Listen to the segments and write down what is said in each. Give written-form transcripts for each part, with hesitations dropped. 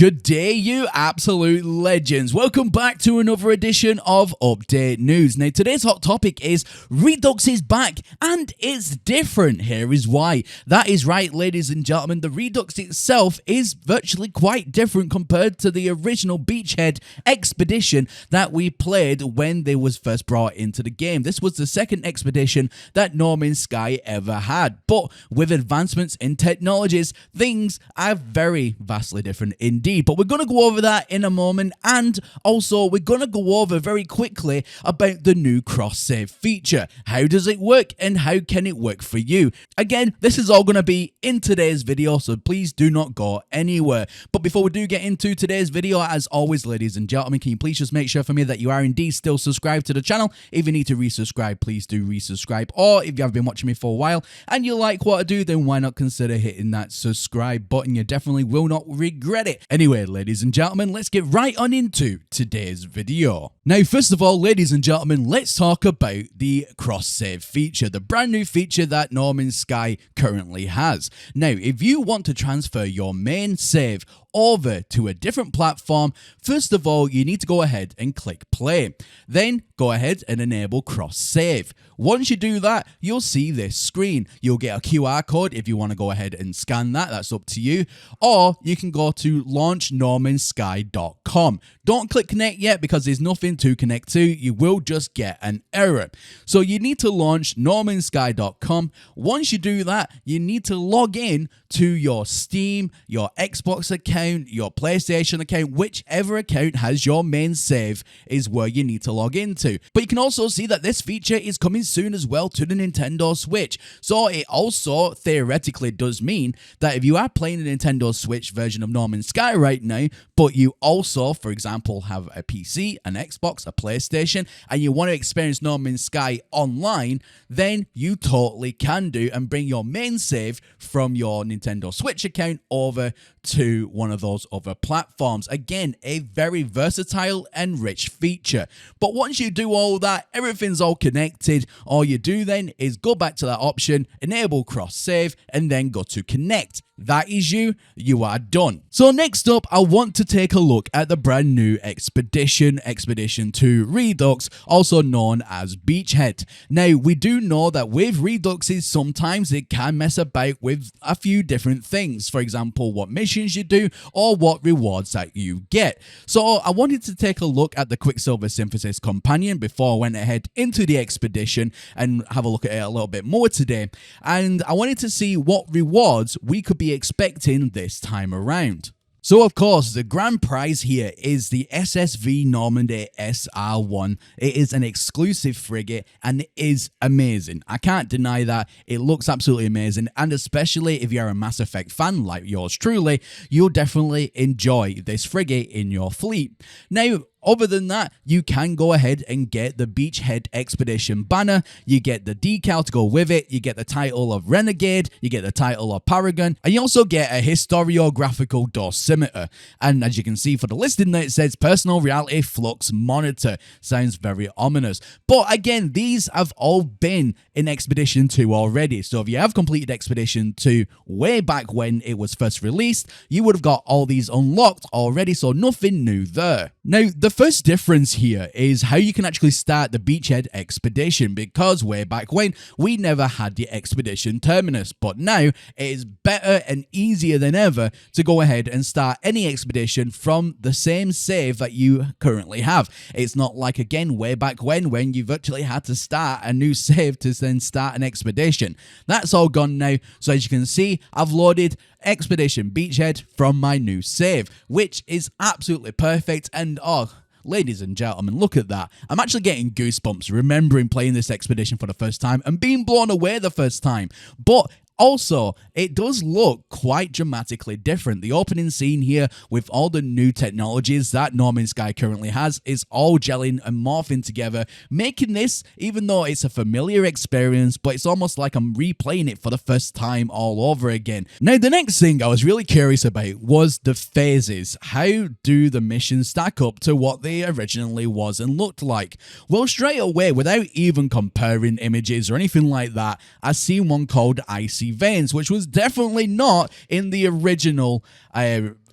Good day, you absolute legends. Welcome back to another edition of Update News. Now, today's hot topic is Redux is back, and it's different. Here is why. That is right, ladies and gentlemen. The Redux itself is virtually quite different compared to the original Beachhead expedition that we played when they was first brought into the game. This was the second expedition that No Man's Sky ever had. But with advancements in technologies, things are very vastly different indeed. But we're going to go over that in a moment, and also we're going to go over very quickly about the new cross-save feature. How does it work, and how can it work for you? Again, this is all going to be in today's video, so please do not go anywhere. But before we do get into today's video, as always, ladies and gentlemen, can you please just make sure for me that you are indeed still subscribed to the channel? If you need to resubscribe, please do resubscribe. Or if you have been watching me for a while and you like what I do, then why not consider hitting that subscribe button? You definitely will not regret it. Anyway, ladies and gentlemen, let's get right on into today's video. Now, first of all, ladies and gentlemen, let's talk about the cross-save feature, the brand new feature that No Man's Sky currently has. Now, if you want to transfer your main save over to a different platform, first of all, you need to go ahead and click play. Then go ahead and enable cross-save. Once you do that, you'll see this screen. You'll get a QR code if you want to go ahead and scan that. That's up to you. Or you can go to launchnormansky.com. Don't click connect yet because there's nothing to connect to. You will just get an error. So you need to launch normansky.com. Once you do that, you need to log in to your Steam, your Xbox account, your PlayStation account, whichever account has your main save is where you need to log into. But you can also see that this feature is coming soon as well to the Nintendo Switch. So it also theoretically does mean that if you are playing the Nintendo Switch version of No Man's Sky right now, but you also, for example, have a PC, an Xbox, a PlayStation, and you want to experience No Man's Sky online, then you totally can do and bring your main save from your Nintendo Switch account over to one of those other platforms. Again, a very versatile and rich feature. But once you do all that, everything's all connected. All you do then is go back to that option, enable cross save, and then go to connect. That is you are done. So next up, I want to take a look at the brand new Expedition 2 Redux, also known as Beachhead. Now, we do know that with Reduxes, sometimes it can mess about with a few different things. For example, what missions you do or what rewards that you get. So I wanted to take a look at the Quicksilver Synthesis Companion before I went ahead into the Expedition and have a look at it a little bit more today. And I wanted to see what rewards we could be expecting this time around. So, of course, the grand prize here is the SSV Normandy SR1. It is an exclusive frigate, and it is amazing. I can't deny that. It looks absolutely amazing, and especially if you're a Mass Effect fan like yours truly, you'll definitely enjoy this frigate in your fleet. Now, other than that, you can go ahead and get the Beachhead Expedition banner, you get the decal to go with it, you get the title of Renegade, you get the title of Paragon, and you also get a historiographical dosimeter. And as you can see for the listing there, it says Personal Reality Flux Monitor. Sounds very ominous. But again, these have all been in Expedition 2 already. So if you have completed Expedition 2 way back when it was first released, you would have got all these unlocked already, so nothing new there. Now, the first difference here is how you can actually start the Beachhead Expedition, because way back when, we never had the Expedition Terminus, but now it is better and easier than ever to go ahead and start any expedition from the same save that you currently have. It's not like, again, way back when you virtually had to start a new save to then start an expedition. That's all gone now, so as you can see, I've loaded Expedition Beachhead from my new save, which is absolutely perfect. And ladies and gentlemen, look at that. I'm actually getting goosebumps remembering playing this expedition for the first time and being blown away the first time. But also, it does look quite dramatically different. The opening scene here with all the new technologies that No Man's Sky currently has is all gelling and morphing together, making this, even though it's a familiar experience, but it's almost like I'm replaying it for the first time all over again. Now, the next thing I was really curious about was the phases. How do the missions stack up to what they originally was and looked like? Well, straight away, without even comparing images or anything like that, I see one called Icy icy veins, which was definitely not in the original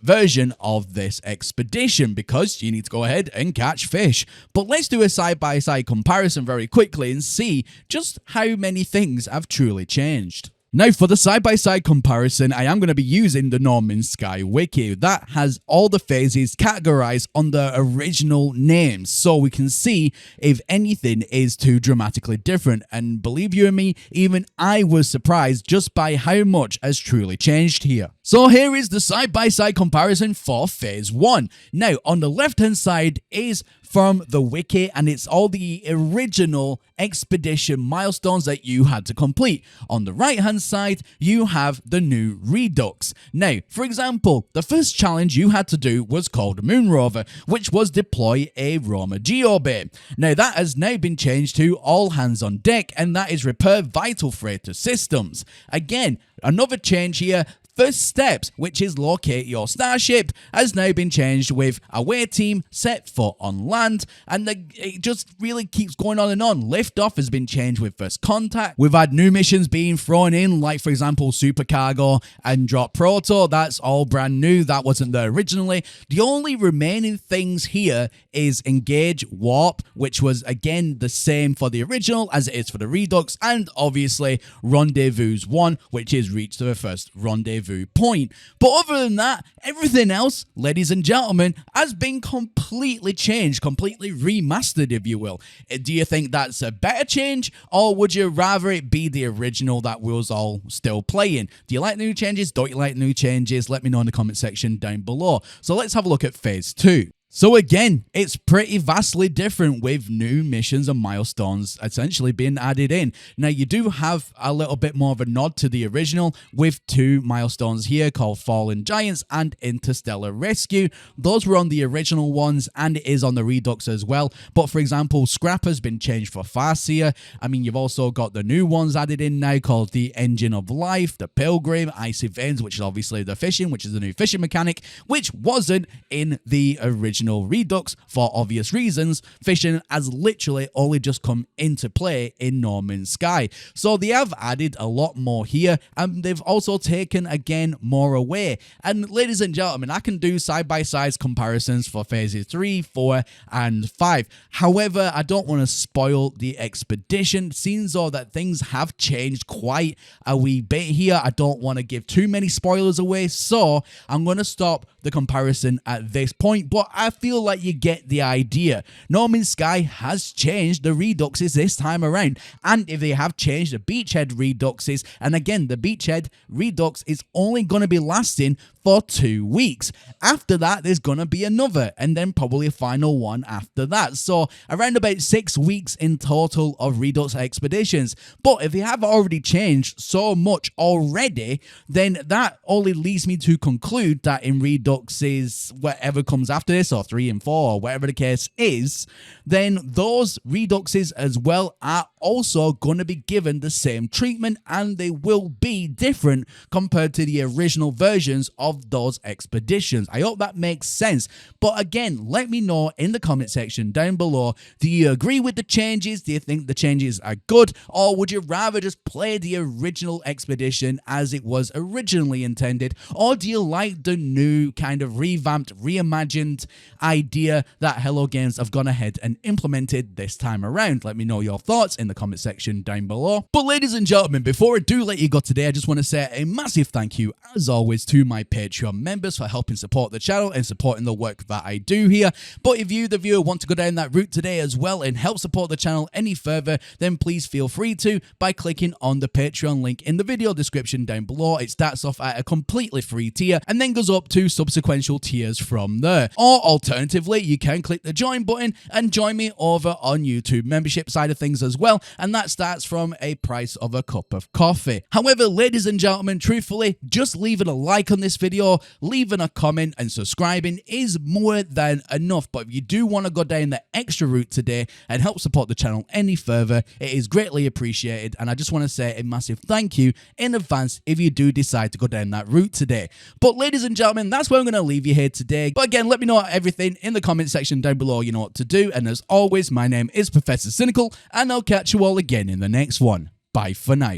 version of this expedition, because you need to go ahead and catch fish. But let's do a side-by-side comparison very quickly and see just how many things have truly changed. Now, for the side-by-side comparison, I am going to be using the No Man's Sky wiki. That has all the phases categorized on the original names, so we can see if anything is too dramatically different. And believe you me, even I was surprised just by how much has truly changed here. So here is the side-by-side comparison for Phase 1. Now, on the left-hand side is from the wiki, and it's all the original expedition milestones that you had to complete. On the right-hand side, you have the new Redux. Now, for example, the first challenge you had to do was called Moon Rover, which was deploy a Roma geobase. Now, that has now been changed to all hands on deck, and that is repair vital freighter systems. Again, another change here. First steps, which is locate your starship, has now been changed with away team, set foot on land, and it just really keeps going on and on. Liftoff has been changed with first contact. We've had new missions being thrown in, like for example Supercargo and Drop Proto. That's all brand new. That wasn't there originally. The only remaining things here is Engage Warp, which was again the same for the original as it is for the Redux, and obviously Rendezvous 1, which is reach to the first rendezvous point. But other than that, everything else, ladies and gentlemen, has been completely changed, completely remastered, if you will. Do you think that's a better change, or would you rather it be the original that we was all still playing? Do you like new changes? Don't you like new changes? Let me know in the comment section down below. So let's have a look at Phase 2. So again, it's pretty vastly different with new missions and milestones essentially being added in. Now, you do have a little bit more of a nod to the original with two milestones here called Fallen Giants and Interstellar Rescue. Those were on the original ones, and it is on the Redux as well. But for example, Scrap has been changed for Farseer. I mean, you've also got the new ones added in now called the Engine of Life, the Pilgrim, Icy Veins, which is obviously the fishing, which is the new fishing mechanic, which wasn't in the original Redux for obvious reasons. Fishing has literally only just come into play in No Man's Sky. So they have added a lot more here, and they've also taken again more away. And ladies and gentlemen, I can do side-by-side comparisons for phases 3, 4, and 5. However, I don't want to spoil the expedition. Seems though that things have changed quite a wee bit here. I don't want to give too many spoilers away, so I'm going to stop the comparison at this point, but I feel like you get the idea. No Man's Sky has changed the Reduxes this time around, and if they have changed the Beachhead Reduxes, and again, the Beachhead Redux is only going to be lasting for 2 weeks. After that, there's going to be another, and then probably a final one after that. So around about 6 weeks in total of Redux expeditions. But if they have already changed so much already, then that only leads me to conclude that in Reduxes, whatever comes after this, or 3 and 4, or whatever the case is, then those Reduxes as well are also going to be given the same treatment, and they will be different compared to the original versions of those expeditions. I hope that makes sense. But again, let me know in the comment section down below, do you agree with the changes? Do you think the changes are good, or would you rather just play the original expedition as it was originally intended, or do you like the new kind of revamped, reimagined idea that Hello Games have gone ahead and implemented this time around? Let me know your thoughts in the comment section down below. But ladies and gentlemen, before I do let you go today, I just want to say a massive thank you as always to my Patreon members for helping support the channel and supporting the work that I do here. But if you, the viewer, want to go down that route today as well and help support the channel any further, then please feel free to by clicking on the Patreon link in the video description down below. It starts off at a completely free tier and then goes up to subsequent tiers from there. Or alternatively, you can click the join button and join me over on YouTube membership side of things as well, and that starts from a price of a cup of coffee. However, ladies and gentlemen, truthfully, just leaving a like on this video, leaving a comment and subscribing is more than enough. But if you do want to go down the extra route today and help support the channel any further, it is greatly appreciated, and I just want to say a massive thank you in advance if you do decide to go down that route today. But ladies and gentlemen, that's where I'm going to leave you here today. But again, let me know everything in the comment section down below. You know what to do, and as always, my name is Professor Cynical, and I'll catch you all again in the next one. Bye for now.